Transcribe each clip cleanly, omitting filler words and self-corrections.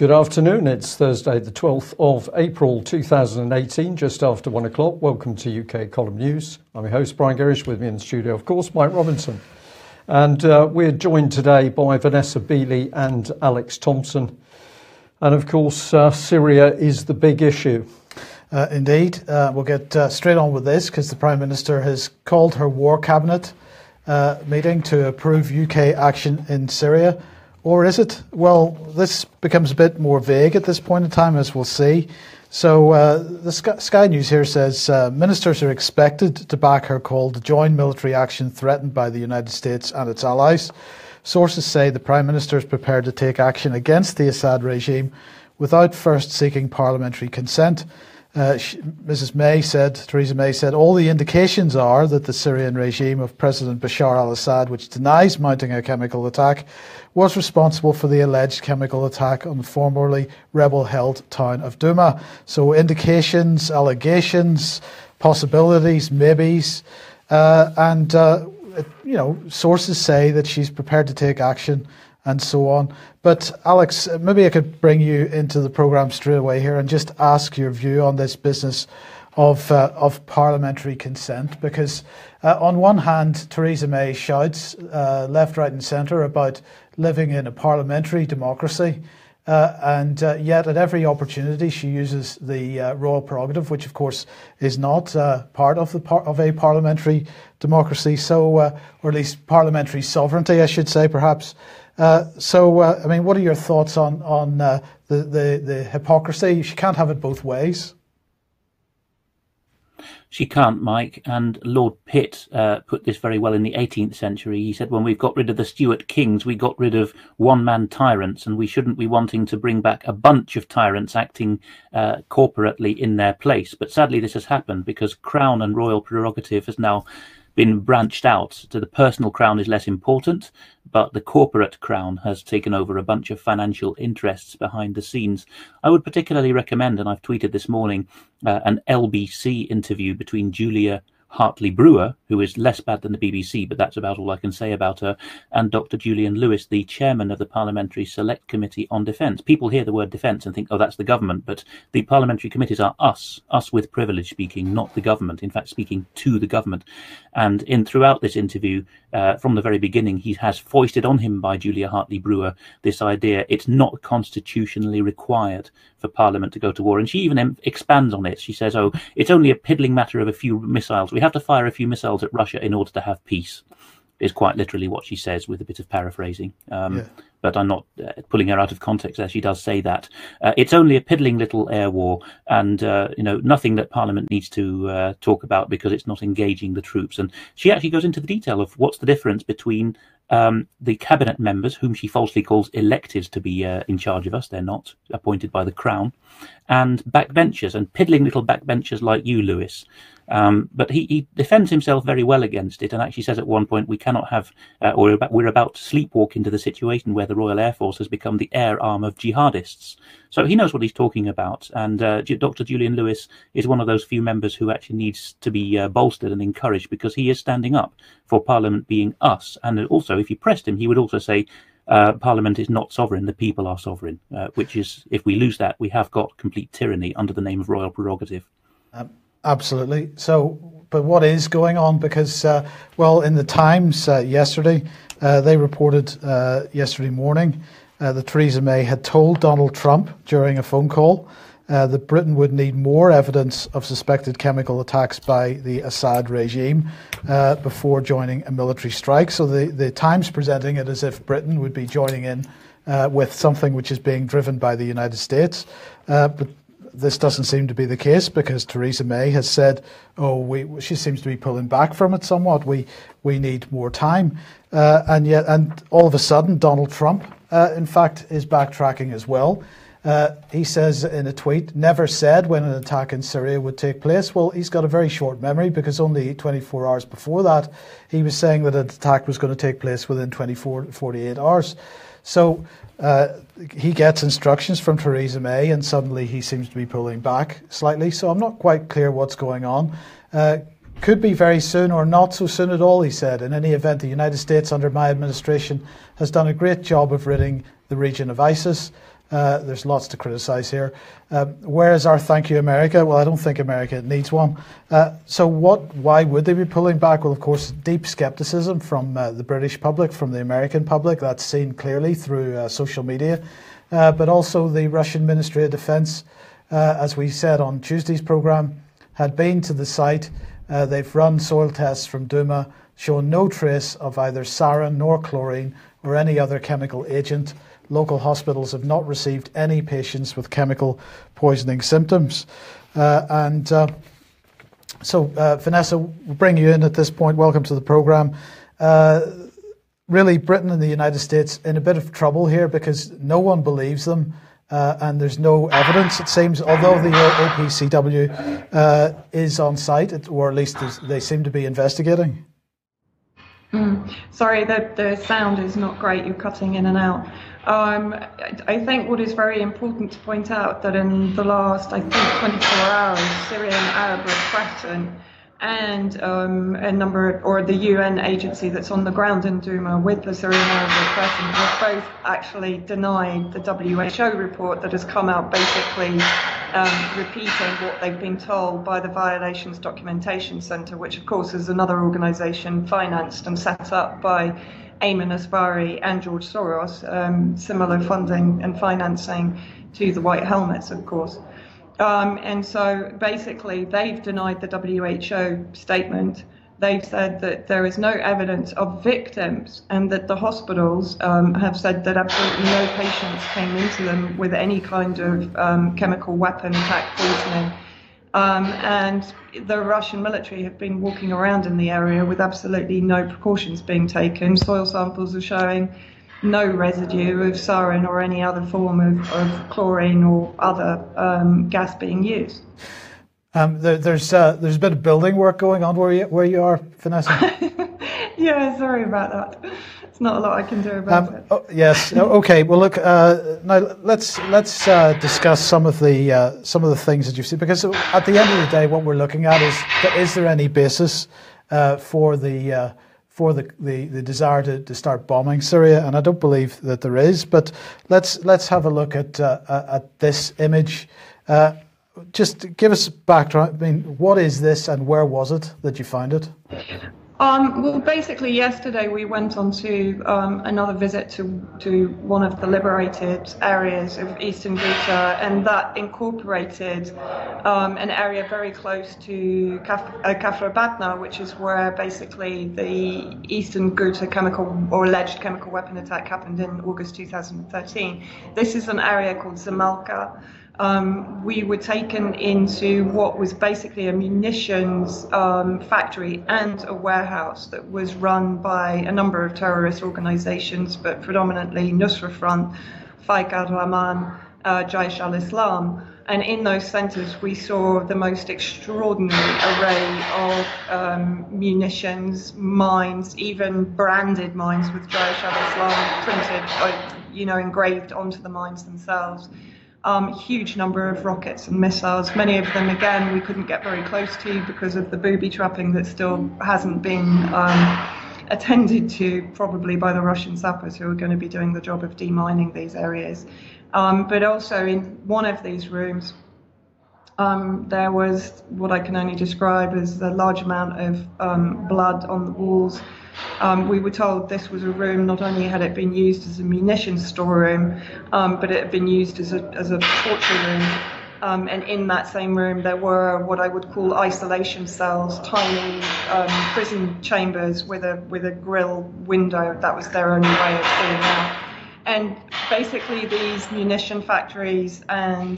Good afternoon. It's Thursday, the 12th of April 2018, just after 1 o'clock. Welcome to UK Column News. I'm your host, Brian Gerrish. With me in the studio, of course, Mike Robinson. And we're joined today by Vanessa Beeley and Alex Thompson. And of course, Syria is the big issue. Indeed. We'll get straight on with this because the Prime Minister has called her War Cabinet meeting to approve UK action in Syria. Or is it? Well, this becomes a bit more vague at this point in time, as we'll see. So the Sky News here says ministers are expected to back her call to join military action threatened by the United States and its allies. Sources say the Prime Minister is prepared to take action against the Assad regime without first seeking parliamentary consent. Theresa May said, all the indications are that the Syrian regime of President Bashar al-Assad, which denies mounting a chemical attack, was responsible for the alleged chemical attack on the formerly rebel-held town of Douma. So indications, allegations, possibilities, maybes, sources say that she's prepared to take action and so on. But Alex, maybe I could bring you into the programme straight away here and just ask your view on this business of parliamentary consent, because on one hand, Theresa May shouts left, right and centre about living in a parliamentary democracy, and yet at every opportunity she uses the royal prerogative, which of course is not part of a parliamentary democracy, or at least parliamentary sovereignty, I should say, perhaps. What are your thoughts on the hypocrisy? She can't have it both ways. She can't, Mike, and Lord Pitt put this very well in the 18th century. He said, when we've got rid of the Stuart kings, we got rid of one-man tyrants, and we shouldn't be wanting to bring back a bunch of tyrants acting corporately in their place. But sadly, this has happened because crown and royal prerogative has now been branched out. So the personal crown is less important, but the corporate crown has taken over a bunch of financial interests behind the scenes. I would particularly recommend, and I've tweeted this morning, an LBC interview between Julia Hartley-Brewer, who is less bad than the BBC, but that's about all I can say about her, and Dr. Julian Lewis, the chairman of the Parliamentary Select Committee on Defence. People hear the word defence and think, oh, that's the government, but the parliamentary committees are us with privilege speaking, not the government, in fact, speaking to the government. And throughout this interview, from the very beginning, he has foisted on him by Julia Hartley-Brewer this idea it's not constitutionally required for Parliament to go to war. And she even expands on it. She says, oh, it's only a piddling matter of a few missiles. We have to fire a few missiles at Russia in order to have peace, is quite literally what she says, with a bit of paraphrasing. But I'm not pulling her out of context there. She does say that. It's only a piddling little air war and, nothing that Parliament needs to talk about because it's not engaging the troops. And she actually goes into the detail of what's the difference between the cabinet members, whom she falsely calls elected to be in charge of us, they're not, appointed by the Crown, and backbenchers, and piddling little backbenchers like you, Lewis. But he defends himself very well against it, and actually says at one point we cannot have, we're about to sleepwalk into the situation where the Royal Air Force has become the air arm of jihadists. So he knows what he's talking about, and Dr. Julian Lewis is one of those few members who actually needs to be bolstered and encouraged, because he is standing up for Parliament being us. And also, if you pressed him, he would also say Parliament is not sovereign, the people are sovereign, which is, if we lose that, we have got complete tyranny under the name of royal prerogative. Absolutely. So, but what is going on? Because, in the Times yesterday, they reported yesterday morning that Theresa May had told Donald Trump during a phone call that Britain would need more evidence of suspected chemical attacks by the Assad regime before joining a military strike. So the Times presenting it as if Britain would be joining in with something which is being driven by the United States. But this doesn't seem to be the case, because Theresa May has said, she seems to be pulling back from it somewhat. We need more time. And all of a sudden, Donald Trump, in fact, is backtracking as well. He says in a tweet, never said when an attack in Syria would take place. Well, he's got a very short memory, because only 24 hours before that, he was saying that an attack was going to take place within 24 to 48 hours. So he gets instructions from Theresa May, and suddenly he seems to be pulling back slightly. So I'm not quite clear what's going on. Could be very soon or not so soon at all, he said. In any event, the United States under my administration has done a great job of ridding the region of ISIS. There's lots to criticise here. Where is our thank you, America? Well, I don't think America needs one. So why would they be pulling back? Well, of course, deep scepticism from the British public, from the American public. That's seen clearly through social media. But also the Russian Ministry of Defence, as we said on Tuesday's programme, had been to the site. They've run soil tests from Duma, showing no trace of either sarin nor chlorine or any other chemical agent. Local hospitals have not received any patients with chemical poisoning symptoms. So, Vanessa, we'll bring you in at this point. Welcome to the programme. Really, Britain and the United States in a bit of trouble here because no one believes them. And there's no evidence, it seems, although the OPCW is on site, or at least they seem to be investigating. Sorry, the sound is not great. You're cutting in and out. I think what is very important to point out that in the last, 24 hours, Syrian Arab Red Crescent and a number, or the UN agency that's on the ground in Duma with the Syrian Arab Red Crescent, have both actually denied the WHO report that has come out basically repeating what they've been told by the Violations Documentation Centre, which of course is another organisation financed and set up by Ayman Asbari and George Soros, similar funding and financing to the White Helmets, of course. And so basically they've denied the WHO statement. They've said that there is no evidence of victims and that the hospitals have said that absolutely no patients came into them with any kind of chemical weapon attack poisoning. And the Russian military have been walking around in the area with absolutely no precautions being taken. Soil samples are showing no residue of sarin or any other form of chlorine or other gas being used. There's a bit of building work going on where you are, Vanessa. Yeah, sorry about that. It's not a lot I can do about it. Oh, yes. Okay. Well, look. Now let's discuss some of the things that you've seen, because at the end of the day, what we're looking at is there any basis for the desire to start bombing Syria, and I don't believe that there is. But let's have a look at this image. Just give us background. I mean, what is this, and where was it that you found it? Well, basically, yesterday we went on to another visit to one of the liberated areas of Eastern Ghouta, and that incorporated an area very close to Kafr Batna, which is where basically the Eastern Ghouta chemical or alleged chemical weapon attack happened in August 2013. This is an area called Zamalka. We were taken into what was basically a munitions factory and a warehouse that was run by a number of terrorist organizations, but predominantly Nusra Front, Faik al-Rahman, Jaish al-Islam. And in those centers, we saw the most extraordinary array of munitions, mines, even branded mines with Jaish al-Islam printed, engraved onto the mines themselves. Huge number of rockets and missiles. Many of them, again, we couldn't get very close to because of the booby trapping that still hasn't been attended to, probably by the Russian sappers who are going to be doing the job of demining these areas. But also in one of these rooms, there was what I can only describe as a large amount of blood on the walls. We were told this was a room, not only had it been used as a munitions storeroom, but it had been used as a torture room. And in that same room, there were what I would call isolation cells, tiny prison chambers with a grill window. That was their only way of getting out. And basically these munition factories and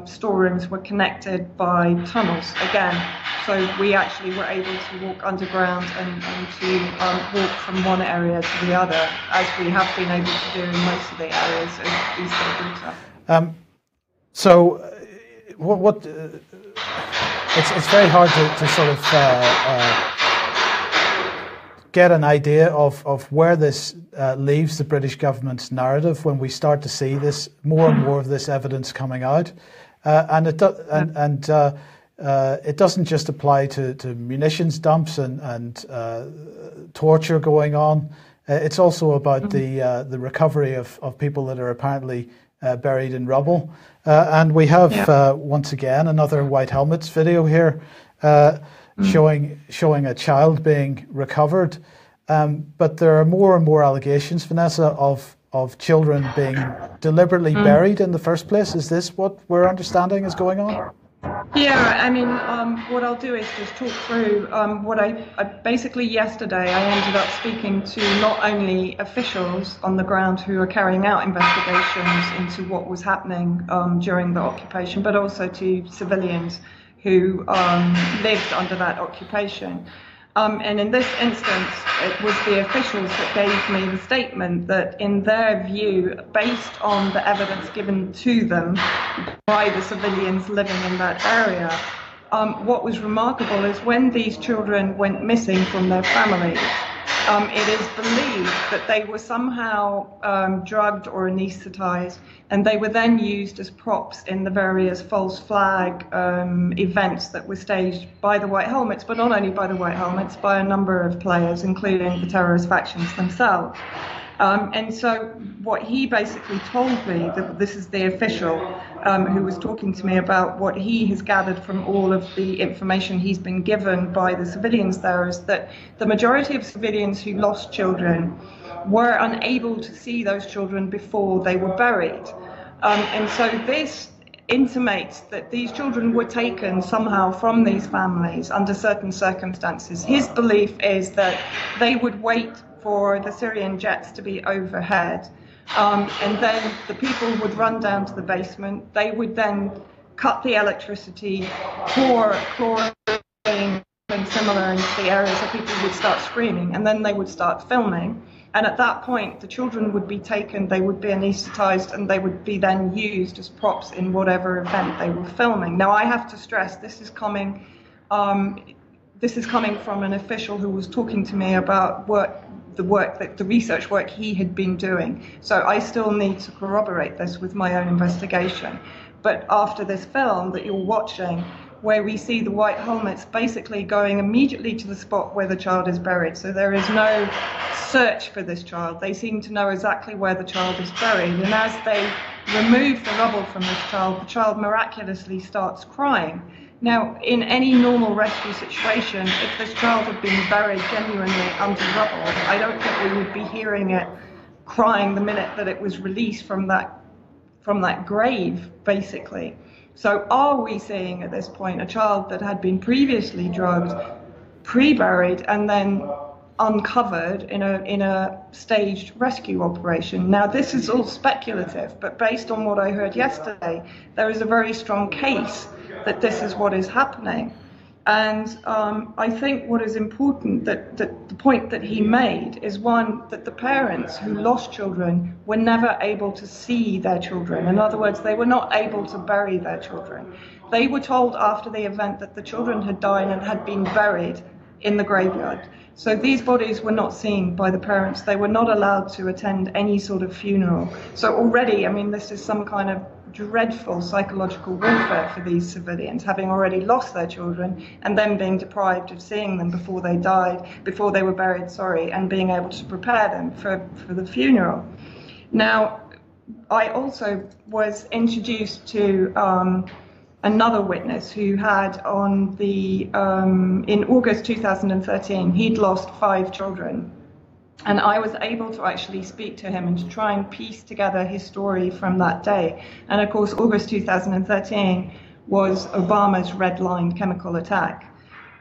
storerooms were connected by tunnels again. So we actually were able to walk underground and to walk from one area to the other, as we have been able to do in most of the areas of Eastern Ghouta. So what it's very hard to sort of get an idea of where this leaves the British government's narrative when we start to see this more and more of this evidence coming out, and it doesn't just apply to munitions dumps and torture going on. It's also about the recovery of people that are apparently buried in rubble. And we have, once again, another White Helmets video here showing a child being recovered. But there are more and more allegations, Vanessa, of children being deliberately buried in the first place. Is this what we're understanding is going on? Yeah, I mean, what I'll do is just talk through what I basically yesterday I ended up speaking to not only officials on the ground who are carrying out investigations into what was happening during the occupation, but also to civilians who lived under that occupation. And in this instance, it was the officials that gave me the statement that, in their view, based on the evidence given to them by the civilians living in that area, what was remarkable is when these children went missing from their families, it is believed that they were somehow drugged or anesthetized, and they were then used as props in the various false flag events that were staged by the White Helmets, but not only by the White Helmets, by a number of players, including the terrorist factions themselves. And so what he basically told me, that this is the official who was talking to me about what he has gathered from all of the information he's been given by the civilians there, is that the majority of civilians who lost children were unable to see those children before they were buried. And so this intimates that these children were taken somehow from these families under certain circumstances. His belief is that they would wait for the Syrian jets to be overhead, and then the people would run down to the basement. They would then cut the electricity, pour chlorine and similar into the area, so people would start screaming, and then they would start filming. And at that point, the children would be taken, they would be anesthetized, and they would be then used as props in whatever event they were filming. Now, I have to stress, this is coming from an official who was talking to me about the research work he had been doing. So I still need to corroborate this with my own investigation. But after this film that you're watching, where we see the White Helmets basically going immediately to the spot where the child is buried. So there is no search for this child. They seem to know exactly where the child is buried. And as they remove the rubble from this child, the child miraculously starts crying. Now, in any normal rescue situation, if this child had been buried genuinely under rubble, I don't think we would be hearing it crying the minute that it was released from that grave, basically. So are we seeing at this point a child that had been previously drugged, pre-buried, and then uncovered in a staged rescue operation? Now, this is all speculative, but based on what I heard yesterday, there is a very strong case that this is what is happening. And I think what is important, that the point that he made is, one, that the parents who lost children were never able to see their children. In other words, they were not able to bury their children. They were told after the event that the children had died and had been buried in the graveyard. So these bodies were not seen by the parents. They were not allowed to attend any sort of funeral. So already, I mean, this is some kind of dreadful psychological warfare for these civilians, having already lost their children and then being deprived of seeing them before they were buried, and being able to prepare them for the funeral. Now, I also was introduced to another witness who had in August 2013, he'd lost 5 children. And I was able to actually speak to him and to try and piece together his story from that day. And of course, August 2013 was Obama's red-line chemical attack.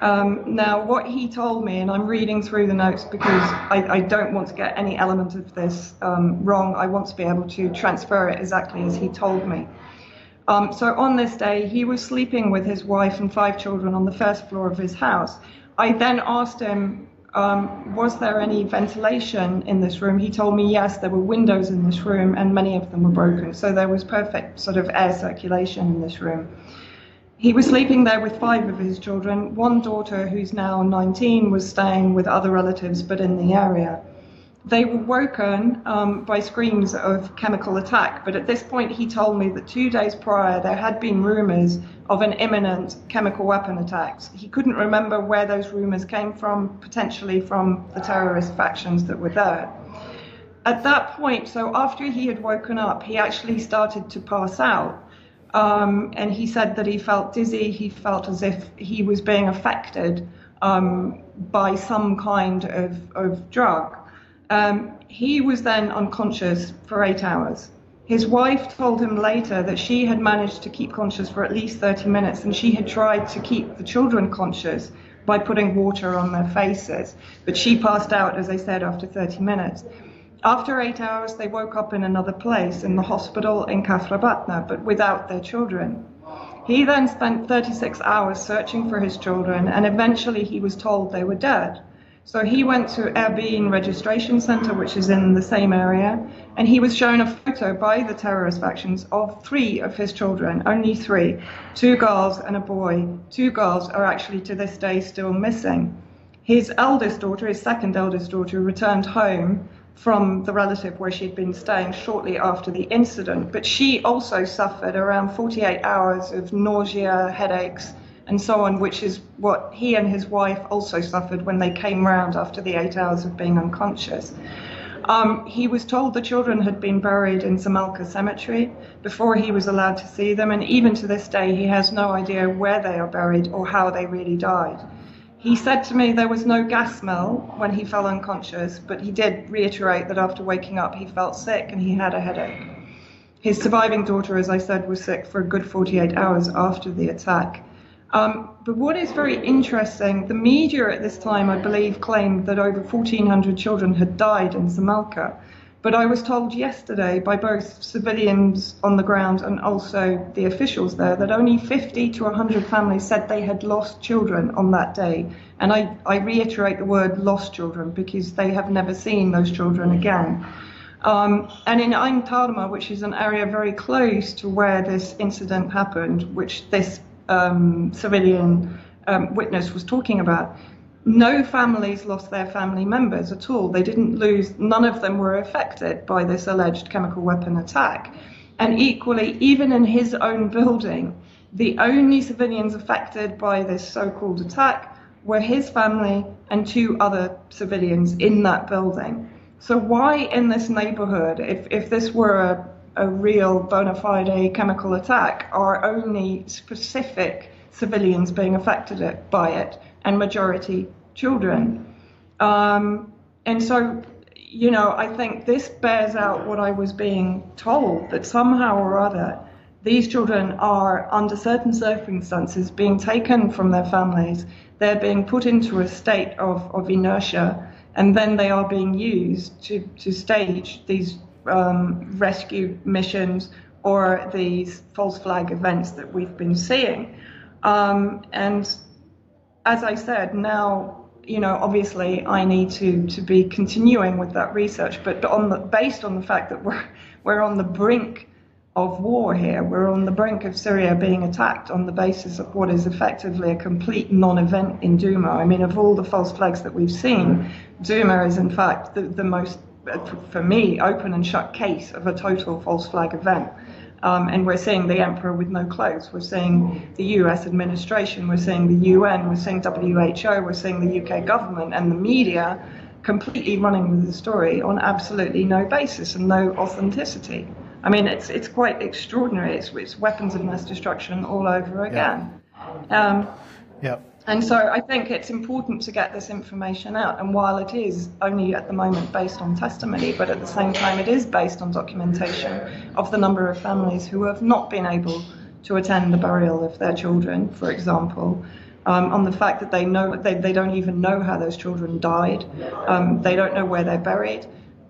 Now, what he told me, and I'm reading through the notes because I don't want to get any element of this wrong. I want to be able to transfer it exactly as he told me. So on this day, he was sleeping with his wife and 5 children on the first floor of his house. I then asked him, was there any ventilation in this room? He told me, yes, there were windows in this room and many of them were broken. So there was perfect sort of air circulation in this room. He was sleeping there with 5 of his children. One daughter, who's now 19, was staying with other relatives, but in the area. They were woken by screams of chemical attack, but at this point he told me that 2 days prior there had been rumours of an imminent chemical weapon attack. He couldn't remember where those rumours came from, potentially from the terrorist factions that were there. at that point, so after he had woken up, he actually started to pass out. And he said that he felt dizzy, he felt as if he was being affected by some kind of drug. He was then unconscious for 8 hours. His wife told him later that she had managed to keep conscious for at least 30 minutes, and she had tried to keep the children conscious by putting water on their faces. But she passed out, as I said, after 30 minutes. After 8 hours, they woke up in another place, in the hospital in Kathrabatna, but without their children. He then spent 36 hours searching for his children, and eventually he was told they were dead. So he went to Erbil Registration Center, which is in the same area, and he was shown a photo by the terrorist factions of 3 of his children, only 3, 2 girls and a boy. 2 girls are actually to this day still missing. His eldest daughter, his second eldest daughter, returned home from the relative where she'd been staying shortly after the incident, but she also suffered around 48 hours of nausea, headaches, and so on, which is what he and his wife also suffered when they came round after the 8 hours of being unconscious. He was told the children had been buried in Zamalka Cemetery before he was allowed to see them, and even to this day he has no idea where they are buried or how they really died. He said to me there was no gas smell when he fell unconscious, but he did reiterate that after waking up he felt sick and he had a headache. His surviving daughter, as I said, was sick for a good 48 hours after the attack. But what is very interesting, the media at this time, I believe, claimed that over 1,400 children had died in Zamalka. But I was told yesterday by both civilians on the ground and also the officials there that only 50 to 100 families said they had lost children on that day. And I reiterate the word lost children because they have never seen those children again. And in Ain Tarma, which is an area very close to where this incident happened, which this civilian witness was talking about, no families lost their family members at all. They didn't lose, none of them were affected by this alleged chemical weapon attack. And equally, even in his own building, the only civilians affected by this so-called attack were his family and 2 other civilians in that building. So why in this neighborhood, if this were a real bona fide chemical attack, are only specific civilians being affected by it, and majority children? And so, you know, I think this bears out what I was being told, that somehow or other these children are, under certain circumstances, being taken from their families. They're being put into a state of inertia, and then they are being used to stage these rescue missions or these false flag events that we've been seeing. And as I said, now, you know, obviously I need to be continuing with that research, but based on the fact that we're on the brink of war here, we're on the brink of Syria being attacked on the basis of what is effectively a complete non-event in Douma. I mean, of all the false flags that we've seen, Douma is in fact the most, for me, open and shut case of a total false flag event. And we're seeing the emperor with no clothes. We're seeing the US administration, we're seeing the UN, we're seeing WHO, we're seeing the UK government and the media completely running with the story on absolutely no basis and no authenticity. I mean, it's quite extraordinary. It's weapons of mass destruction all over again. Yeah. And so I think it's important to get this information out. And while it is only at the moment based on testimony, but at the same time it is based on documentation of the number of families who have not been able to attend the burial of their children, for example, on the fact that they don't even know how those children died. They don't know where they're buried.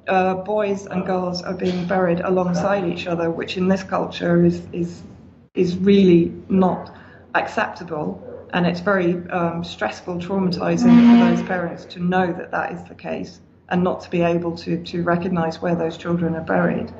Boys and girls are being buried alongside each other, which in this culture is really not acceptable. And it's very stressful, traumatizing for those parents to know that that is the case and not to be able to recognize where those children are buried.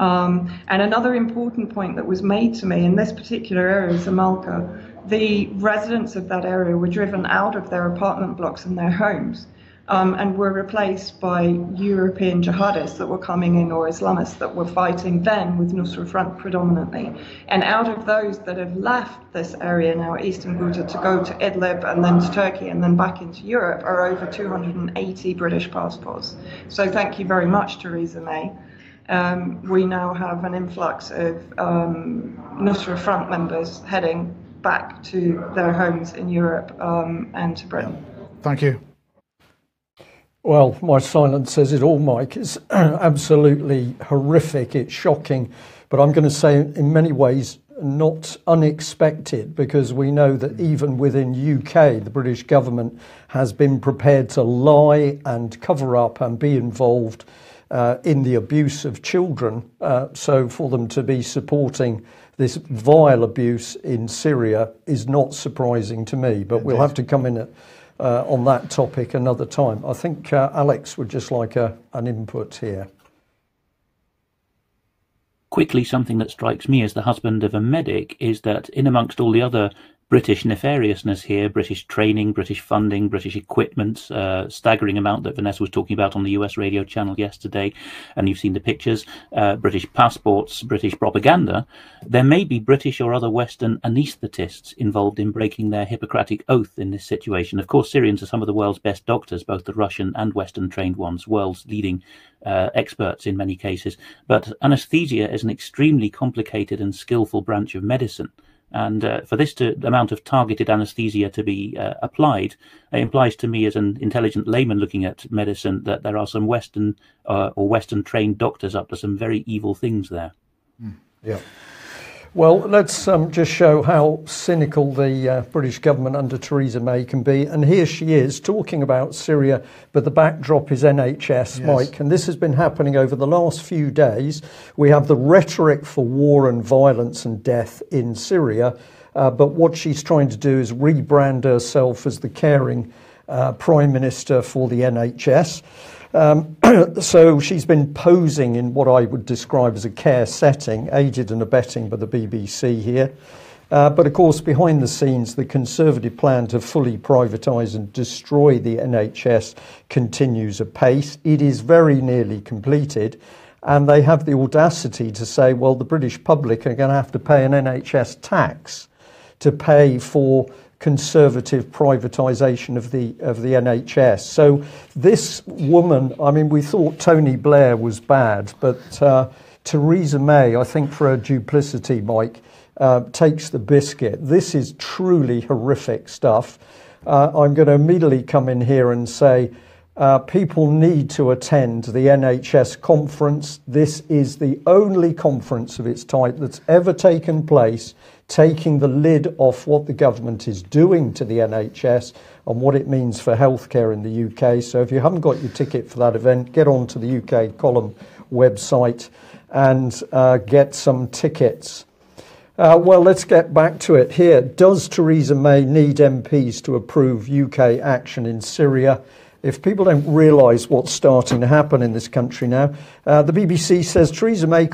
And another important point that was made to me in this particular area, Zamalka, the residents of that area were driven out of their apartment blocks and their homes. and were replaced by European jihadists that were coming in, or Islamists that were fighting then with Nusra Front predominantly. And out of those that have left this area now, Eastern Ghouta, to go to Idlib and then to Turkey and then back into Europe, are over 280 British passports. So thank you very much, Theresa May. We now have an influx of Nusra Front members heading back to their homes in Europe and to Britain. Thank you. Well, my silence says it all, Mike. It's absolutely horrific. It's shocking. But I'm going to say in many ways not unexpected, because we know that even within UK, the British government has been prepared to lie and cover up and be involved in the abuse of children. So for them to be supporting this vile abuse in Syria is not surprising to me. But we'll have to come in on that topic another time. I think Alex would just like an input here. Quickly, something that strikes me as the husband of a medic is that in amongst all the other British nefariousness here, British training, British funding, British equipment, staggering amount that Vanessa was talking about on the US radio channel yesterday, and you've seen the pictures, British passports, British propaganda, there may be British or other Western anaesthetists involved in breaking their Hippocratic oath in this situation. Of course, Syrians are some of the world's best doctors, both the Russian and Western trained ones, world's leading experts in many cases. But anaesthesia is an extremely complicated and skillful branch of medicine. And for this amount of targeted anaesthesia to be applied, it implies to me as an intelligent layman looking at medicine that there are some Western or Western trained doctors up to some very evil things there. Yeah. Well, let's just show how cynical the British government under Theresa May can be. And here she is talking about Syria, but the backdrop is NHS, yes. Mike. And this has been happening over the last few days. We have the rhetoric for war and violence and death in Syria. But what she's trying to do is rebrand herself as the caring Prime Minister for the NHS. So she's been posing in what I would describe as a care setting, aided and abetting by the BBC here. But of course, behind the scenes, the Conservative plan to fully privatise and destroy the NHS continues apace. It is very nearly completed. And they have the audacity to say, well, the British public are going to have to pay an NHS tax to pay for Conservative privatisation of the NHS. So this woman, I mean, we thought Tony Blair was bad, but Theresa May, I think for her duplicity, Mike, takes the biscuit. This is truly horrific stuff. I'm going to immediately come in here and say people need to attend the NHS conference. This is the only conference of its type that's ever taken place, taking the lid off what the government is doing to the NHS and what it means for healthcare in the UK. So if you haven't got your ticket for that event, get onto the UK Column website and get some tickets. Well, let's get back to it here. Does Theresa May need MPs to approve UK action in Syria? If people don't realise what's starting to happen in this country now, the BBC says Theresa May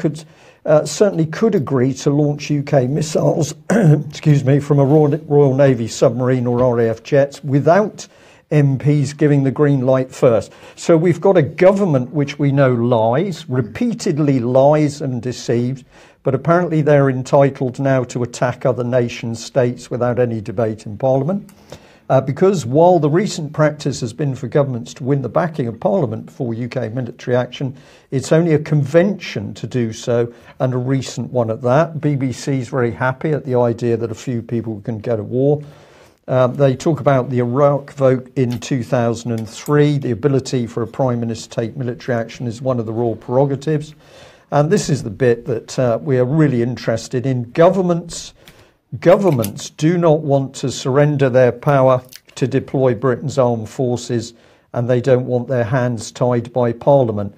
certainly could agree to launch UK missiles, excuse me, from a Royal Navy submarine or RAF jets without MPs giving the green light first. So we've got a government which we know lies, repeatedly lies and deceives, but apparently they're entitled now to attack other nation states without any debate in Parliament. Because while the recent practice has been for governments to win the backing of Parliament for UK military action, it's only a convention to do so, and a recent one at that. BBC is very happy at the idea that a few people can go to war. They talk about the Iraq vote in 2003. The ability for a Prime Minister to take military action is one of the royal prerogatives. And this is the bit that we are really interested in. Governments do not want to surrender their power to deploy Britain's armed forces, and they don't want their hands tied by Parliament.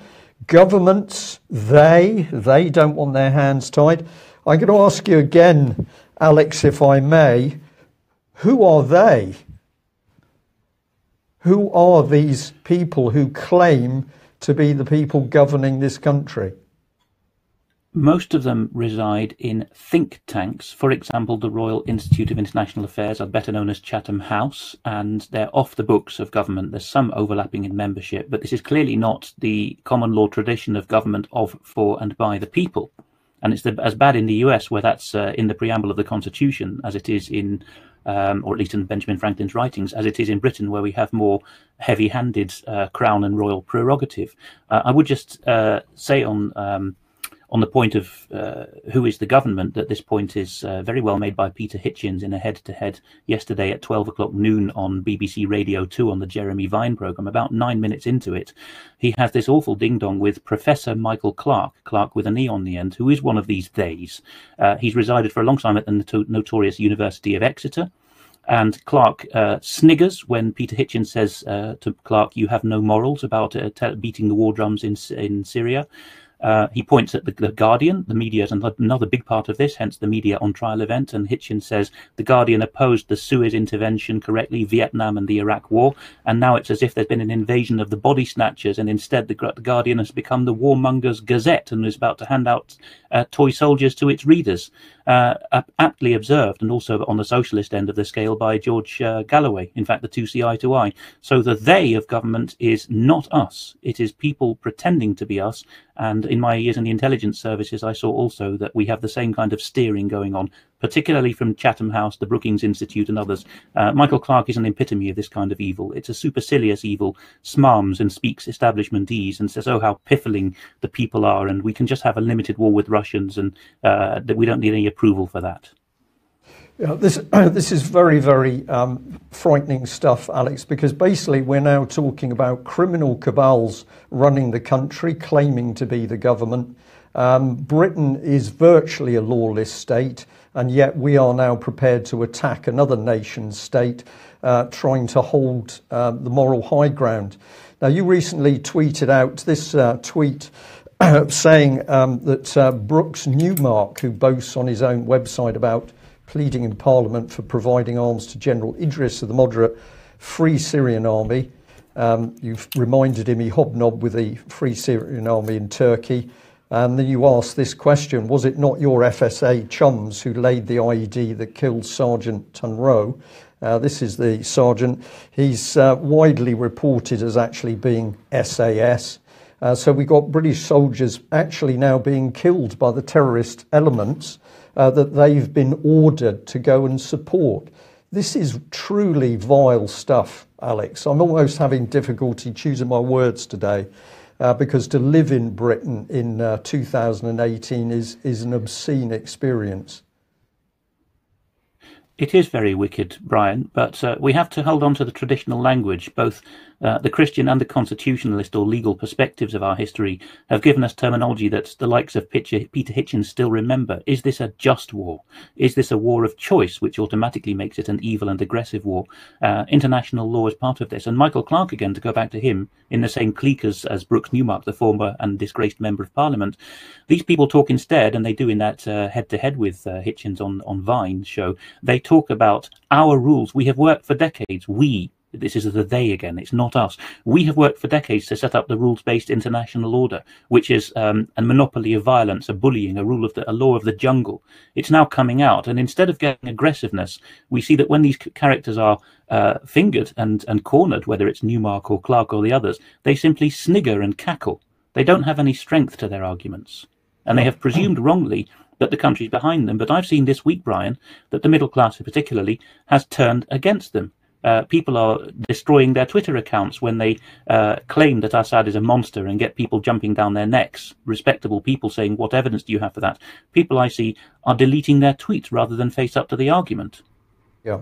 Governments, they don't want their hands tied. I'm going to ask you again, Alex, if I may, who are they? Who are these people who claim to be the people governing this country? Most of them reside in think tanks. For example, the Royal Institute of International Affairs are better known as Chatham House, and they're off the books of government. There's some overlapping in membership, but this is clearly not the common law tradition of government of, for, and by the people. And it's as bad in the US, where that's in the preamble of the Constitution, as it is in, or at least in Benjamin Franklin's writings, as it is in Britain, where we have more heavy-handed crown and royal prerogative. I would just say on the point of who is the government, that this point is very well made by Peter Hitchens in a head-to-head yesterday at 12 o'clock noon on BBC Radio 2 on the Jeremy Vine programme. About 9 minutes into it, he has this awful ding-dong with Professor Michael Clarke with an E on the end, who is one of these theys. He's resided for a long time at the notorious University of Exeter. And Clarke sniggers when Peter Hitchens says to Clarke, "You have no morals," about beating the war drums in Syria. He points at the Guardian. The media is another big part of this, hence the media on trial event. And Hitchens says the Guardian opposed the Suez intervention correctly, Vietnam and the Iraq war, and now it's as if there's been an invasion of the body snatchers, and instead the Guardian has become the warmongers' gazette and is about to hand out toy soldiers to its readers. Aptly observed, and also on the socialist end of the scale by George Galloway. In fact, the two see eye to eye. So the they of government is not us. It is people pretending to be us. And in my years in the intelligence services, I saw also that we have the same kind of steering going on, particularly from Chatham House, the Brookings Institute and others. Michael Clarke is an epitome of this kind of evil. It's a supercilious evil, smarms and speaks establishmentese and says, oh, how piffling the people are, and we can just have a limited war with Russians, and that we don't need any approval for that. Yeah, this is very, very frightening stuff, Alex, because basically we're now talking about criminal cabals running the country, claiming to be the government. Britain is virtually a lawless state, and yet we are now prepared to attack another nation state, trying to hold the moral high ground. Now, you recently tweeted out this tweet saying that Brooks Newmark, who boasts on his own website about pleading in Parliament for providing arms to General Idris of the moderate Free Syrian Army. You've reminded him he hobnobbed with the Free Syrian Army in Turkey. And then you asked this question, was it not your FSA chums who laid the IED that killed Sergeant Tunro? This is the sergeant. He's widely reported as actually being SAS. So we got British soldiers actually now being killed by the terrorist elements that they've been ordered to go and support. This is truly vile stuff, Alex. I'm almost having difficulty choosing my words today because to live in Britain in 2018 is an obscene experience. It is very wicked, Brian, but we have to hold on to the traditional language. Both the Christian and the constitutionalist or legal perspectives of our history have given us terminology that the likes of Peter Hitchens still remember. Is this a just war? Is this a war of choice, which automatically makes it an evil and aggressive war? International law is part of this. And Michael Clarke, again, to go back to him, in the same clique as Brooks Newmark, the former and disgraced member of Parliament, these people talk instead, and they do in that head-to-head with Hitchens on Vine's show, they talk about our rules. We have worked for decades. This is the they again, it's not us. We have worked for decades to set up the rules-based international order, which is a monopoly of violence, a bullying, a law of the jungle. It's now coming out, and instead of getting aggressiveness, we see that when these characters are fingered and cornered, whether it's Newmark or Clarke or the others, they simply snigger and cackle. They don't have any strength to their arguments, and they have presumed wrongly that the country's behind them. But I've seen this week, Brian, that the middle class particularly has turned against them. People are destroying their Twitter accounts when they claim that Assad is a monster and get people jumping down their necks. Respectable people saying, what evidence do you have for that? People I see are deleting their tweets rather than face up to the argument. Yeah.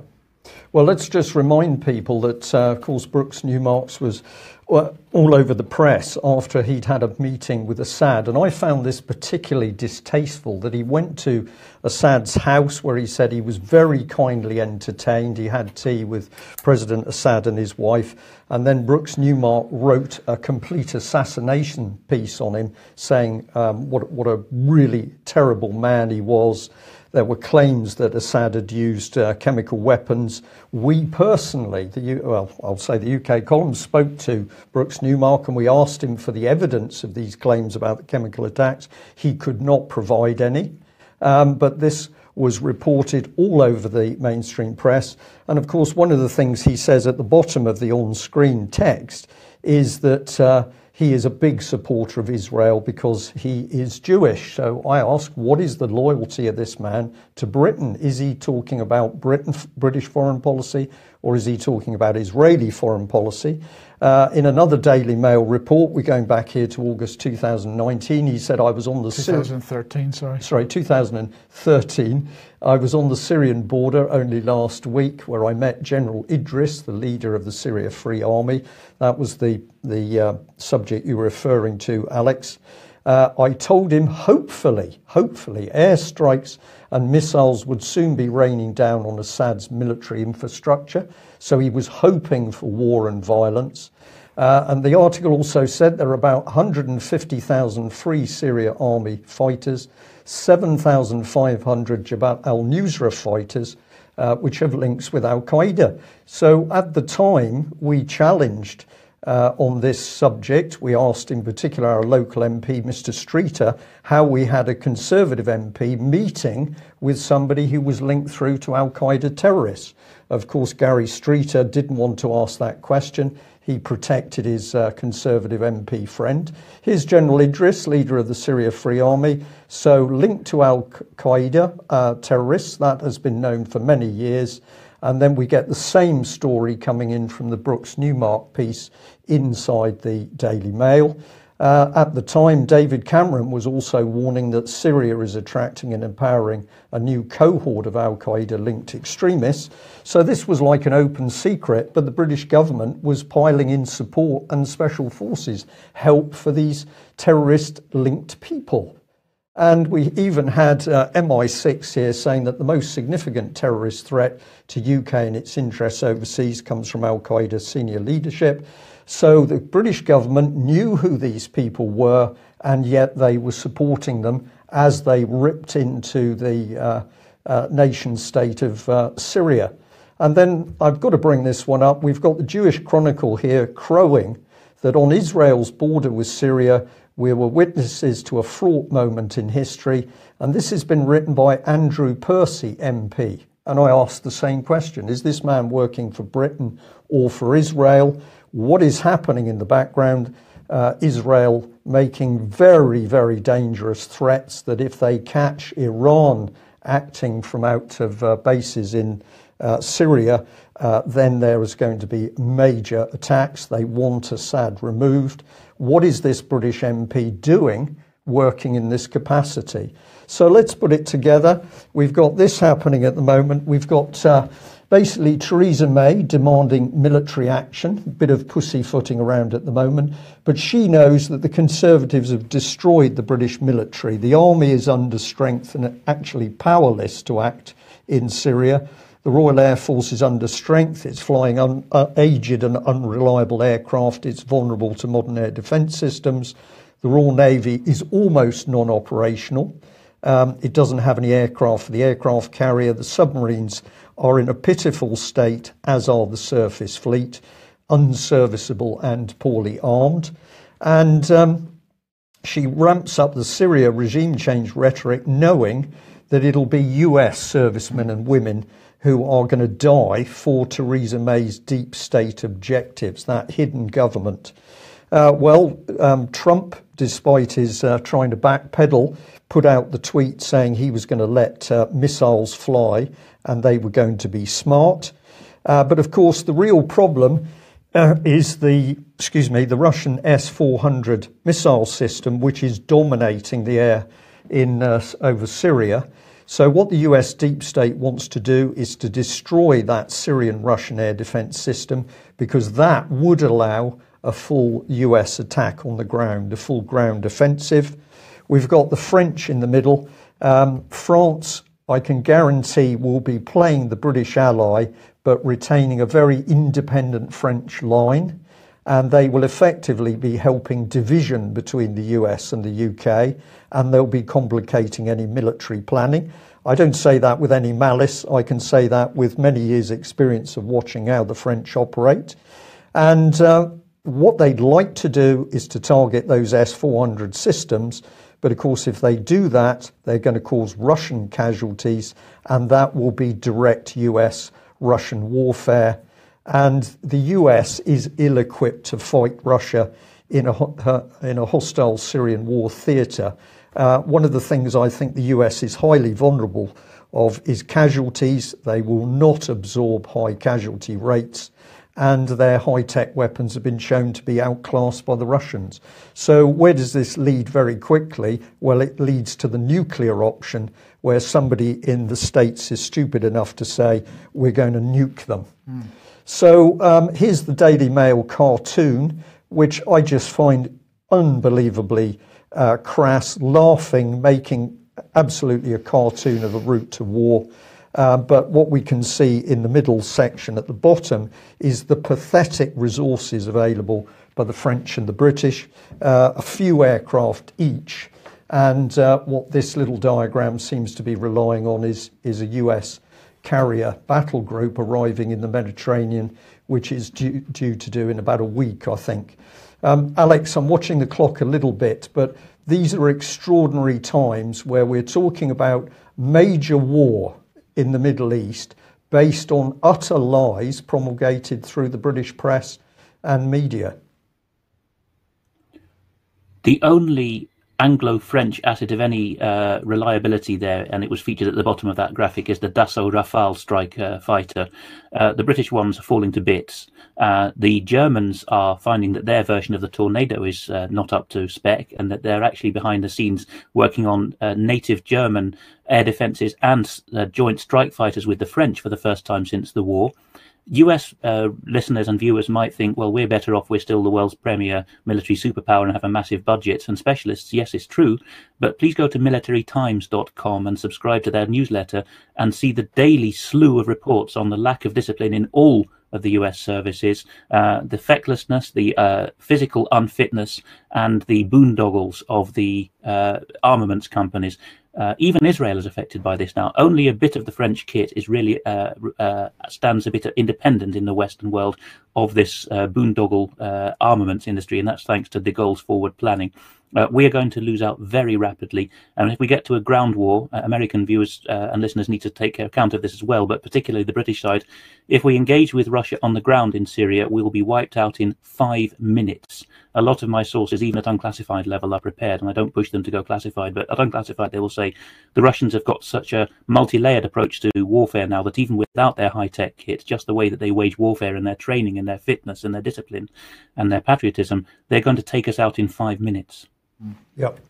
Well, let's just remind people that, of course, Brooks Newmark was all over the press after he'd had a meeting with Assad. And I found this particularly distasteful, that he went to Assad's house where he said he was very kindly entertained. He had tea with President Assad and his wife. And then Brooks Newmark wrote a complete assassination piece on him, saying what a really terrible man he was. There were claims that Assad had used chemical weapons. We personally, I'll say the UK column spoke to Brooks Newmark, and we asked him for the evidence of these claims about the chemical attacks. He could not provide any, but this was reported all over the mainstream press. And of course, one of the things he says at the bottom of the on-screen text is that he is a big supporter of Israel because he is Jewish. So I ask, what is the loyalty of this man to Britain? Is he talking about British foreign policy, or is he talking about Israeli foreign policy? In another Daily Mail report, we're going back here to August 2019, he said, I was on the 2013, sorry. Sorry, 2013. I was on the Syrian border only last week, where I met General Idris, the leader of the Syria Free Army. That was the subject you were referring to, Alex. I told him, hopefully, airstrikes and missiles would soon be raining down on Assad's military infrastructure. So he was hoping for war and violence. And the article also said there are about 150,000 Free Syria Army fighters, 7,500 Jabhat al-Nusra fighters, which have links with al-Qaeda. So at the time, we challenged on this subject. We asked in particular our local MP, Mr. Streeter, how we had a Conservative MP meeting with somebody who was linked through to al-Qaeda terrorists. Of course, Gary Streeter didn't want to ask that question. He protected his Conservative MP friend. Here's General Idris, leader of the Syria Free Army. So linked to al-Qaeda terrorists, that has been known for many years. And then we get the same story coming in from the Brooks Newmark piece inside the Daily Mail. At the time, David Cameron was also warning that Syria is attracting and empowering a new cohort of al-Qaeda-linked extremists. So this was like an open secret, but the British government was piling in support and special forces help for these terrorist-linked people. And we even had MI6 here saying that the most significant terrorist threat to UK and its interests overseas comes from al-Qaeda senior leadership. So the British government knew who these people were, and yet they were supporting them as they ripped into the nation state of Syria. And then I've got to bring this one up. We've got the Jewish Chronicle here crowing that on Israel's border with Syria, we were witnesses to a fraught moment in history. And this has been written by Andrew Percy, MP. And I asked the same question. Is this man working for Britain or for Israel? What is happening in the background? Israel making very, very dangerous threats that if they catch Iran acting from out of bases in Syria, then there is going to be major attacks. They want Assad removed. What is this British MP doing working in this capacity? So let's put it together. We've got this happening at the moment. We've got basically Theresa May demanding military action, a bit of pussyfooting around at the moment, but she knows that the Conservatives have destroyed the British military. The army is under strength and actually powerless to act in Syria. The Royal Air Force is under strength. It's flying aged and unreliable aircraft. It's vulnerable to modern air defence systems. The Royal Navy is almost non-operational. It doesn't have any aircraft for the aircraft carrier. The submarines are in a pitiful state, as are the surface fleet, unserviceable and poorly armed. And she ramps up the Syria regime change rhetoric, knowing that it'll be US servicemen and women who are going to die for Theresa May's deep state objectives, that hidden government. Trump, despite his trying to backpedal, put out the tweet saying he was going to let missiles fly and they were going to be smart. But of course, the real problem is the Russian S-400 missile system, which is dominating the air in over Syria. So what the US deep state wants to do is to destroy that Syrian-Russian air defense system, because that would allow a full US attack on the ground, a full ground offensive. We've got the French in the middle. France, I can guarantee, will be playing the British ally, but retaining a very independent French line. And they will effectively be helping division between the US and the UK, and they'll be complicating any military planning. I don't say that with any malice. I can say that with many years' experience of watching how the French operate. And what they'd like to do is to target those S-400 systems. But of course, if they do that, they're going to cause Russian casualties, and that will be direct US-Russian warfare. And the US is ill-equipped to fight Russia in a hostile Syrian war theatre. One of the things I think the US is highly vulnerable of is casualties. They will not absorb high casualty rates, and their high-tech weapons have been shown to be outclassed by the Russians. So where does this lead very quickly? Well, it leads to the nuclear option, where somebody in the States is stupid enough to say, we're going to nuke them. So here's the Daily Mail cartoon, which I just find unbelievably crass, laughing, making absolutely a cartoon of a route to war. But what we can see in the middle section at the bottom is the pathetic resources available by the French and the British, a few aircraft each. And what this little diagram seems to be relying on is a US carrier battle group arriving in the Mediterranean, which is due to do in about a week, I think. Alex, I'm watching the clock a little bit, but these are extraordinary times where we're talking about major war in the Middle East based on utter lies promulgated through the British press and media. The only Anglo-French asset of any reliability there, and it was featured at the bottom of that graphic, is the Dassault Rafale strike fighter. The British ones are falling to bits. The Germans are finding that their version of the Tornado is not up to spec, and that they're actually behind the scenes working on native German air defences and joint strike fighters with the French for the first time since the war. US listeners and viewers might think, well, we're better off, we're still the world's premier military superpower and have a massive budget and specialists. Yes, it's true, but please go to militarytimes.com and subscribe to their newsletter and see the daily slew of reports on the lack of discipline in all of the US services, the fecklessness, the physical unfitness, and the boondoggles of the armaments companies. Even Israel is affected by this now. Only a bit of the French kit is really stands a bit independent in the Western world of this boondoggle armaments industry, and that's thanks to de Gaulle's forward planning. We are going to lose out very rapidly, and if we get to a ground war, American viewers and listeners need to take account of this as well, but particularly the British side. If we engage with Russia on the ground in Syria, we will be wiped out in 5 minutes. A lot of my sources, even at unclassified level, are prepared, and I don't push them to go classified, but at unclassified they will say the Russians have got such a multi-layered approach to warfare now that even without their high-tech kit, just the way that they wage warfare and their training and their fitness and their discipline and their patriotism, they're going to take us out in 5 minutes. Yep.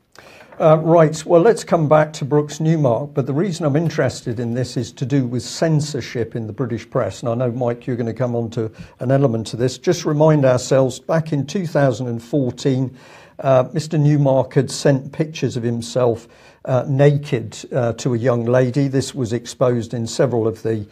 Right. Well, let's come back to Brooks Newmark. But the reason I'm interested in this is to do with censorship in the British press. And I know, Mike, you're going to come on to an element to this. Just remind ourselves, back in 2014, Mr. Newmark had sent pictures of himself naked to a young lady. This was exposed in several of the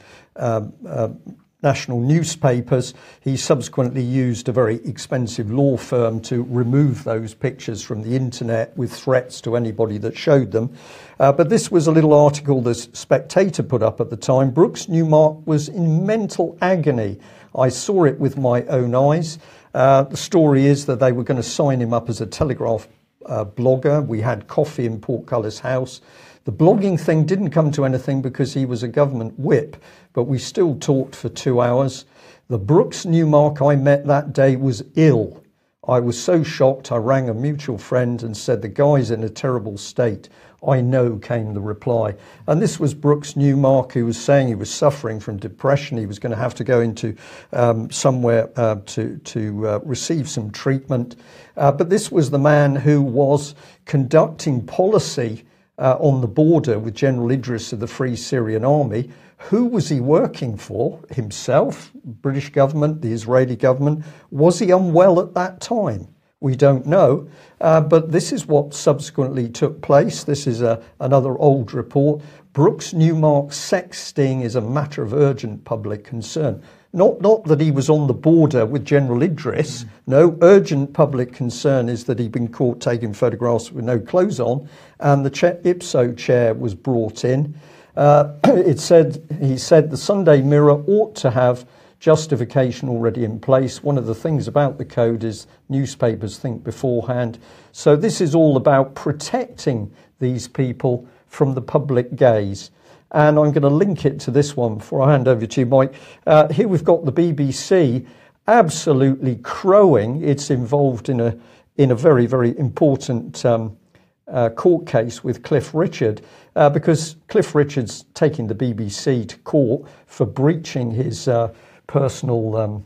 national newspapers. He subsequently used a very expensive law firm to remove those pictures from the internet with threats to anybody that showed them. But this was a little article the Spectator put up at the time. Brooks Newmark was in mental agony. I saw it with my own eyes. The story is that they were going to sign him up as a Telegraph blogger. We had coffee in Portcullis House. The blogging thing didn't come to anything because he was a government whip, but we still talked for 2 hours. The Brooks Newmark I met that day was ill. I was so shocked I rang a mutual friend and said, the guy's in a terrible state. I know, came the reply. And this was Brooks Newmark, who was saying he was suffering from depression. He was going to have to go into somewhere to receive some treatment. But this was the man who was conducting policy on the border with General Idris of the Free Syrian Army. Who was he working for? Himself? British government? The Israeli government? Was he unwell at that time? We don't know. But this is what subsequently took place. This is another old report. Brooks Newmark's sex sting is a matter of urgent public concern. Not that he was on the border with General Idris. No, urgent public concern is that he'd been caught taking photographs with no clothes on, and the IPSO chair was brought in. He said the Sunday Mirror ought to have justification already in place. One of the things about the code is newspapers think beforehand. So this is all about protecting these people from the public gaze. And I'm going to link it to this one before I hand over to you, Mike. Here we've got the BBC absolutely crowing. It's involved in a very, very important court case with Cliff Richard, because Cliff Richard's taking the BBC to court for breaching his personal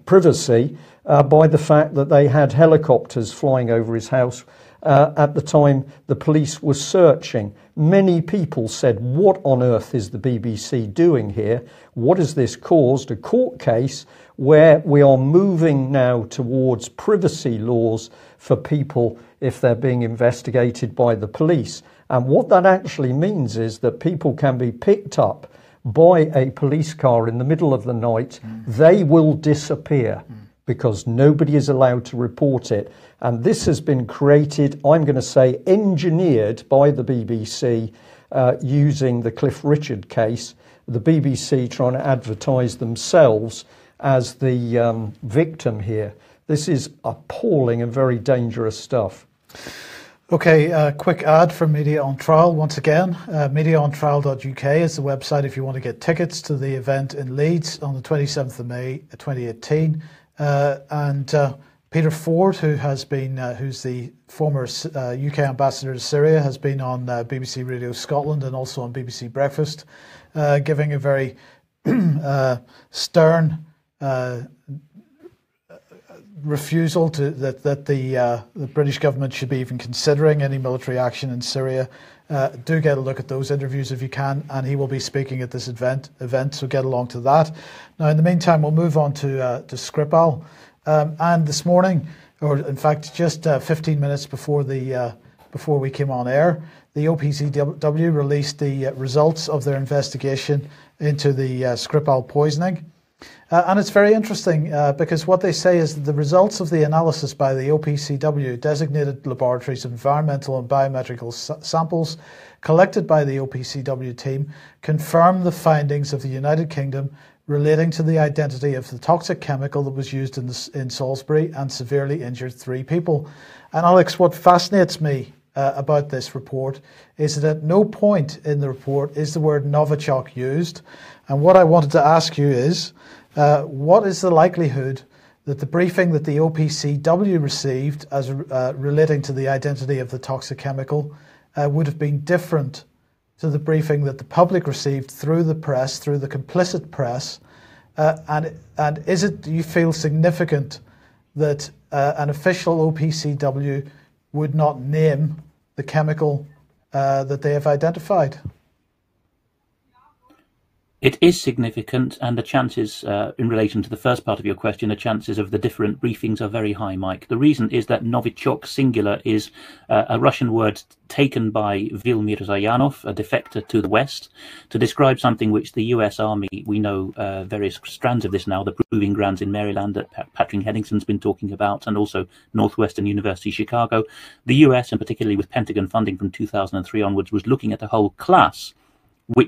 privacy by the fact that they had helicopters flying over his house at the time the police were searching. Many people said, what on earth is the BBC doing here? What has this caused? A court case where we are moving now towards privacy laws for people if they're being investigated by the police. And what that actually means is that people can be picked up by a police car in the middle of the night. They will disappear because nobody is allowed to report it. And this has been created, I'm going to say, engineered by the BBC using the Cliff Richard case, the BBC trying to advertise themselves as the victim here. This is appalling and very dangerous stuff. Okay, quick ad for Media on Trial once again. MediaOnTrial.uk is the website if you want to get tickets to the event in Leeds on the 27th of May 2018. And Peter Ford, who's the former UK ambassador to Syria, has been on BBC Radio Scotland and also on BBC Breakfast, giving a very stern refusal to that the British government should be even considering any military action in Syria. Do get a look at those interviews if you can, and he will be speaking at this event, so get along to that. Now, in the meantime, we'll move on to Skripal. And this morning, or in fact, just 15 minutes before we came on air, the OPCW released the results of their investigation into the Skripal poisoning. And it's very interesting because what they say is that the results of the analysis by the OPCW designated laboratories of environmental and biometrical samples collected by the OPCW team confirm the findings of the United Kingdom relating to the identity of the toxic chemical that was used in Salisbury and severely injured 3 people. And Alex, what fascinates me about this report is that at no point in the report is the word Novichok used. And what I wanted to ask you is, what is the likelihood that the briefing that the OPCW received as relating to the identity of the toxic chemical would have been different to the briefing that the public received through the press, through the complicit press? And is it, do you feel, significant that an official OPCW would not name the chemical that they have identified? It is significant, and the chances, in relation to the first part of your question, the chances of the different briefings are very high, Mike. The reason is that Novichok singular is a Russian word taken by Vilmir Zayanov, a defector to the West, to describe something which the US Army, we know various strands of this now, the proving grounds in Maryland that Patrick Henningson's been talking about, and also Northwestern University Chicago. The US, and particularly with Pentagon funding from 2003 onwards, was looking at a whole class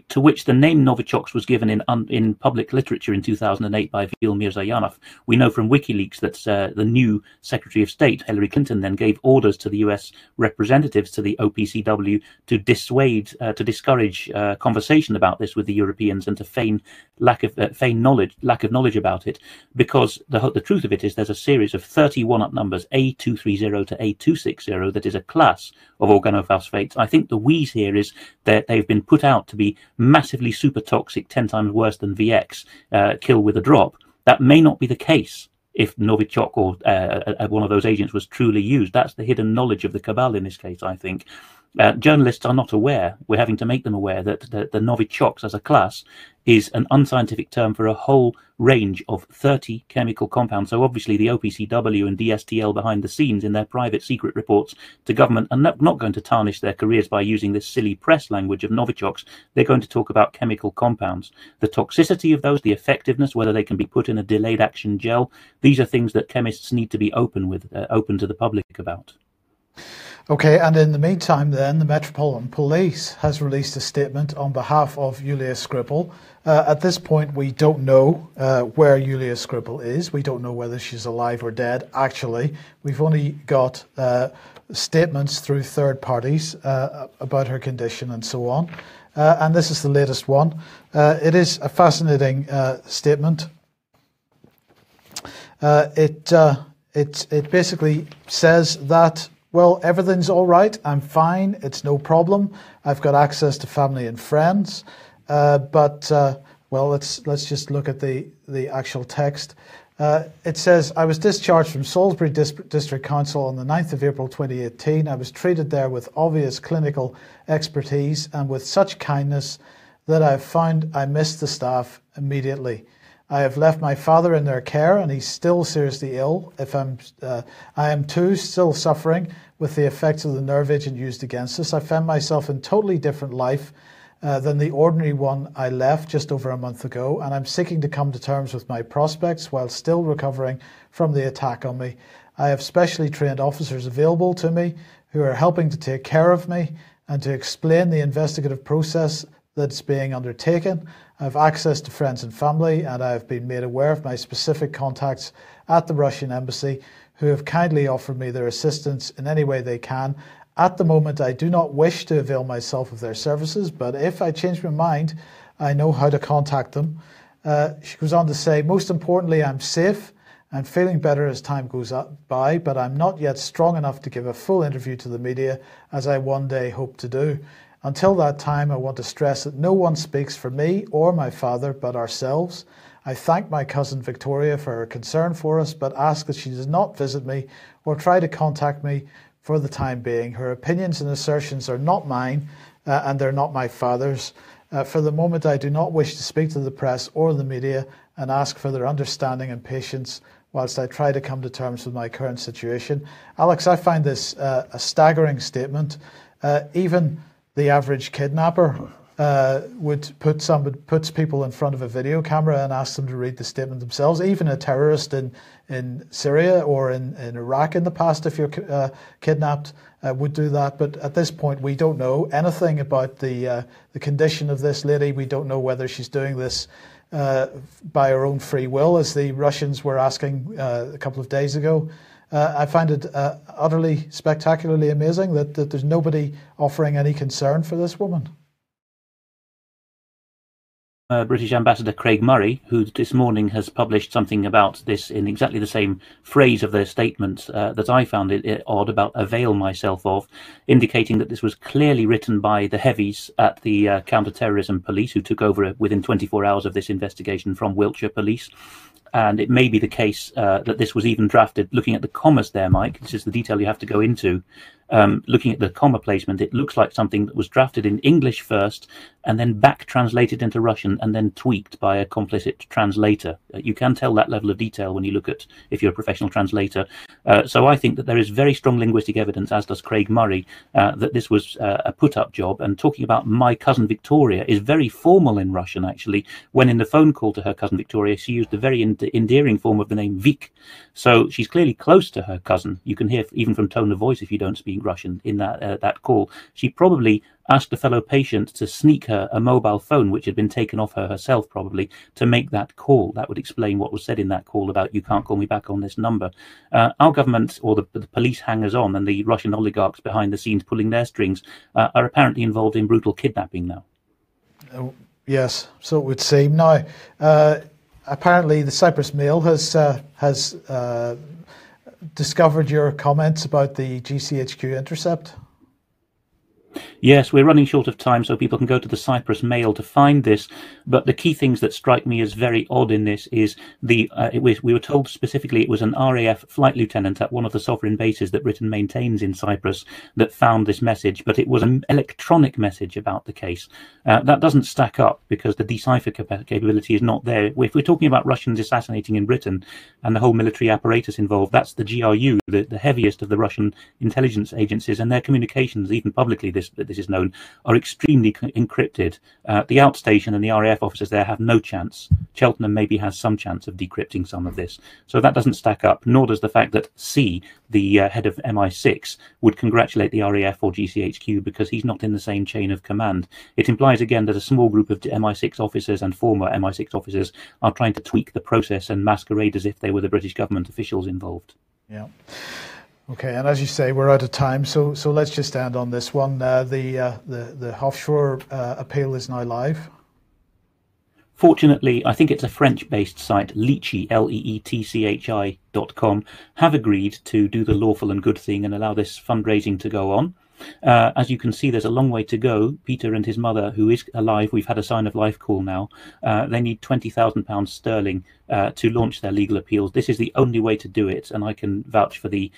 to which the name Novichok was given in public literature in 2008 by Vilmir Zayanov. We know from WikiLeaks that the new Secretary of State, Hillary Clinton, then gave orders to the US representatives to the OPCW to discourage conversation about this with the Europeans and to feign lack of knowledge about it, because the truth of it is there's a series of 30 one-up numbers, A230 to A260, that is a class of organophosphates. I think the wheeze here is that they've been put out to be massively super toxic, 10 times worse than VX, kill with a drop. That may not be the case if Novichok or one of those agents was truly used. That's the hidden knowledge of the cabal in this case, I think. Journalists are not aware. We're having to make them aware that the Novichoks as a class is an unscientific term for a whole range of 30 chemical compounds. So obviously the OPCW and DSTL behind the scenes in their private secret reports to government are not going to tarnish their careers by using this silly press language of Novichoks. They're going to talk about chemical compounds. The toxicity of those, the effectiveness, whether they can be put in a delayed action gel, these are things that chemists need to be open to the public about. Okay, and in the meantime then, the Metropolitan Police has released a statement on behalf of Yulia Skripal. At this point, we don't know where Yulia Skripal is. We don't know whether she's alive or dead, actually. We've only got statements through third parties about her condition and so on. And this is the latest one. It is a fascinating statement. It basically says that, well, everything's all right. I'm fine. It's no problem. I've got access to family and friends. Well, let's just look at the actual text. It says, I was discharged from Salisbury District Council on the 9th of April 2018. I was treated there with obvious clinical expertise and with such kindness that I have found I missed the staff immediately. I have left my father in their care and he's still seriously ill. I am too still suffering with the effects of the nerve agent used against us. I found myself in totally different life than the ordinary one I left just over a month ago, and I'm seeking to come to terms with my prospects while still recovering from the attack on me. I have specially trained officers available to me who are helping to take care of me and to explain the investigative process that's being undertaken. I have access to friends and family, and I have been made aware of my specific contacts at the Russian embassy who have kindly offered me their assistance in any way they can. At the moment, I do not wish to avail myself of their services, but if I change my mind, I know how to contact them. She goes on to say, most importantly, I'm safe. I'm feeling better as time goes by, but I'm not yet strong enough to give a full interview to the media, as I one day hope to do. Until that time, I want to stress that no one speaks for me or my father but ourselves. I thank my cousin Victoria for her concern for us, but ask that she does not visit me or try to contact me for the time being. Her opinions and assertions are not mine, and they're not my father's. For the moment, I do not wish to speak to the press or the media and ask for their understanding and patience whilst I try to come to terms with my current situation. Alex, I find this a staggering statement. Even the average kidnapper puts people in front of a video camera and asks them to read the statement themselves. Even a terrorist in Syria or in Iraq in the past, if you're kidnapped, would do that. But at this point, we don't know anything about the condition of this lady. We don't know whether she's doing this by her own free will, as the Russians were asking a couple of days ago. I find it utterly spectacularly amazing that there's nobody offering any concern for this woman. British Ambassador Craig Murray, who this morning has published something about this in exactly the same phrase of their statement that I found it odd about avail myself of, indicating that this was clearly written by the heavies at the counter-terrorism police, who took over within 24 hours of this investigation from Wiltshire Police. And it may be the case that this was even drafted, looking at the commas there, Mike, this is the detail you have to go into. Looking at the comma placement, it looks like something that was drafted in English first and then back translated into Russian and then tweaked by a complicit translator. You can tell that level of detail when you look at, if you're a professional translator. So I think that there is very strong linguistic evidence, as does Craig Murray, that this was a put-up job. And talking about my cousin Victoria is very formal in Russian, actually. When in the phone call to her cousin Victoria, she used the very endearing form of the name Vik. So she's clearly close to her cousin. You can hear, even from tone of voice, if you don't speak Russian, in that call. She probably asked a fellow patient to sneak her a mobile phone, which had been taken off her herself, probably, to make that call. That would explain what was said in that call about, you can't call me back on this number. Our government, or the police hangers-on and the Russian oligarchs behind the scenes pulling their strings, are apparently involved in brutal kidnapping now. Yes, so it would seem. Now, apparently the Cyprus Mail has discovered your comments about the GCHQ intercept. Yes, we're running short of time, so people can go to the Cyprus Mail to find this. But the key things that strike me as very odd in this is we were told specifically it was an RAF flight lieutenant at one of the sovereign bases that Britain maintains in Cyprus that found this message, but it was an electronic message about the case. That doesn't stack up because the decipher capability is not there. If we're talking about Russians assassinating in Britain and the whole military apparatus involved, that's the GRU, the heaviest of the Russian intelligence agencies, and their communications, even publicly this this is known, are extremely encrypted. The outstation and the RAF officers there have no chance. Cheltenham maybe has some chance of decrypting some of this. So that doesn't stack up, nor does the fact that C, the head of MI6, would congratulate the RAF or GCHQ because he's not in the same chain of command. It implies again that a small group of MI6 officers and former MI6 officers are trying to tweak the process and masquerade as if they were the British government officials involved. Yeah. Okay, and as you say, we're out of time, so let's just end on this one. The offshore appeal is now live. Fortunately, I think it's a French-based site, Leetchi, leetchi.com, have agreed to do the lawful and good thing and allow this fundraising to go on. As you can see, there's a long way to go. Peter and his mother, who is alive, we've had a sign of life call now, they need £20,000 sterling to launch their legal appeals. This is the only way to do it, and I can vouch for the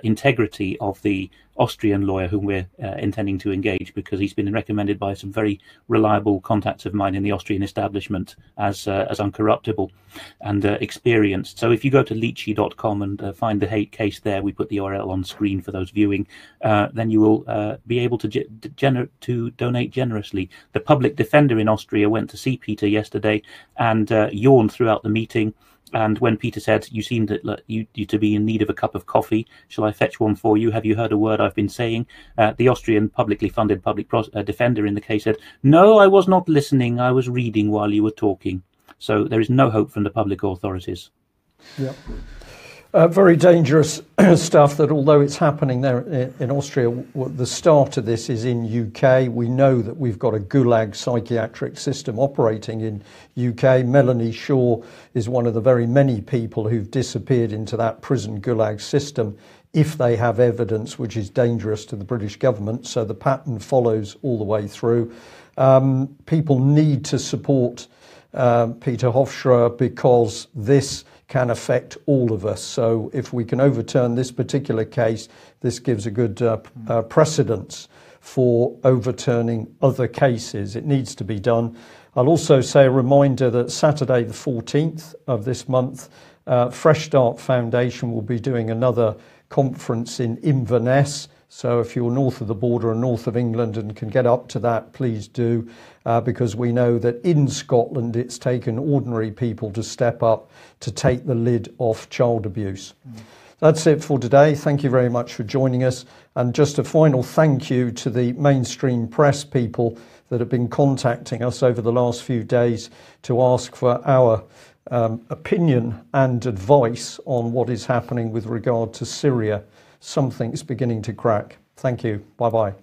integrity of the Austrian lawyer whom we're intending to engage, because he's been recommended by some very reliable contacts of mine in the Austrian establishment as uncorruptible and experienced. So if you go to leetchi.com and find the case there, we put the URL on screen for those viewing, then you will be able to donate generously. The public defender in Austria went to see Peter yesterday and yawned throughout the meeting. And when Peter said, "You seem to be in need of a cup of coffee, shall I fetch one for you? Have you heard a word I've been saying?" The Austrian publicly funded public defender in the case said, "No, I was not listening. I was reading while you were talking." So there is no hope from the public authorities. Yeah. Very dangerous stuff that, although it's happening there in Austria, the start of this is in UK. We know that we've got a gulag psychiatric system operating in UK. Melanie Shaw is one of the very many people who've disappeared into that prison gulag system if they have evidence which is dangerous to the British government. So the pattern follows all the way through. People need to support Peter Hofstra because this can affect all of us. So if we can overturn this particular case, this gives a good precedence for overturning other cases. It needs to be done. I'll also say a reminder that Saturday the 14th of this month, Fresh Start Foundation will be doing another conference in Inverness. So if you're north of the border and north of England and can get up to that, please do, because we know that in Scotland it's taken ordinary people to step up to take the lid off child abuse. That's it for today. Thank you very much for joining us. And just a final thank you to the mainstream press people that have been contacting us over the last few days to ask for our opinion and advice on what is happening with regard to Syria. Something's beginning to crack. Thank you. Bye-bye.